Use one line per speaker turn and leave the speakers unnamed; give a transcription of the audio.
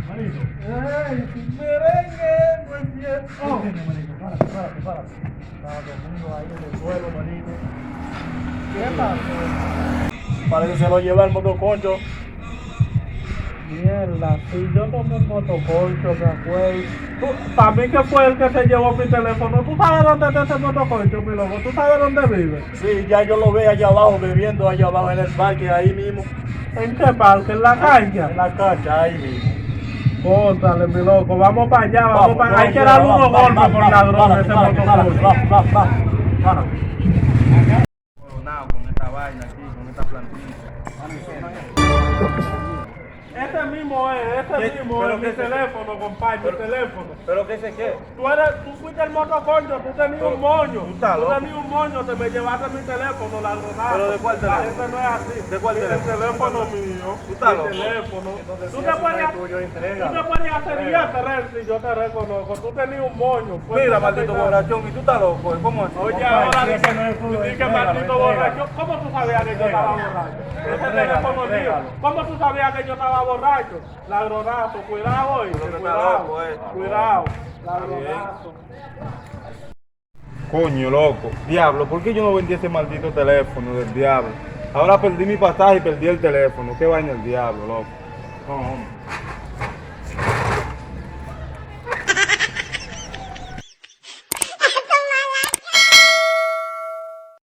Manito.
¡Ay, merengue! Muy bien.
Oh. Manito, párate. Estaba dormido ahí en el suelo, manito.
¿Qué pasó?
Parece que se lo lleva el motoconcho.
Mierda, si yo tomé un motoconcho, me acuerdo. Para mí que fue el que se llevó mi teléfono. ¿Tú sabes dónde está ese motoconcho, mi loco? ¿Tú sabes dónde vive?
Sí, ya yo lo veo allá abajo, bebiendo allá abajo en el parque, ahí mismo.
¿En qué parque? ¿En la cancha?
En la cancha, ahí mismo.
Cóntale, mi loco, vamos para allá, vamos para allá. Hay que darle unos golpes con ladrón ese motoconcho.
Párate.
Coronado con esta vaina aquí, con esta plantilla.
Ese mismo
Pero
es mi
que se-
teléfono, compadre, mi teléfono.
¿Pero qué sé qué?
Tú fuiste el motoconcho, tú tenías un moño.
Tú estás loco.
tenías un moño, te me llevaste mi teléfono, ladronazo.
¿Pero de cuál teléfono?
Ese no es así.
¿De cuál
El
teléfono?
teléfono mío.
Tú estás
mi
loco.
teléfono.
Entonces,
Tú
si
te
eso no
puedes
es tuyo, entrégalo.
Tú te puedes hacer si yo te reconozco. Tú tenías un moño. pues,
Mira,
tú
maldito
tenías-
borrachón, y tú estás loco, ¿cómo es?
Oye,
Compadre,
ahora
si
dice
ese no es tuyo,
que
entrégalo,
maldito
entrégalo.
borracho. ¿Cómo tú sabías que yo estaba borracho? Ese teléfono es mío.
entrégalo.
¿Cómo tú sabías que yo estaba borracho? Ladronazo, cuidado hoy.
Pero que está
Cuidado,
loco,
cuidado. Ladronazo.
Coño, loco. Diablo, ¿por qué yo no vendí ese maldito teléfono del diablo? Ahora perdí mi pasaje y perdí el teléfono. ¿Qué vaina el diablo, loco? No, hombre.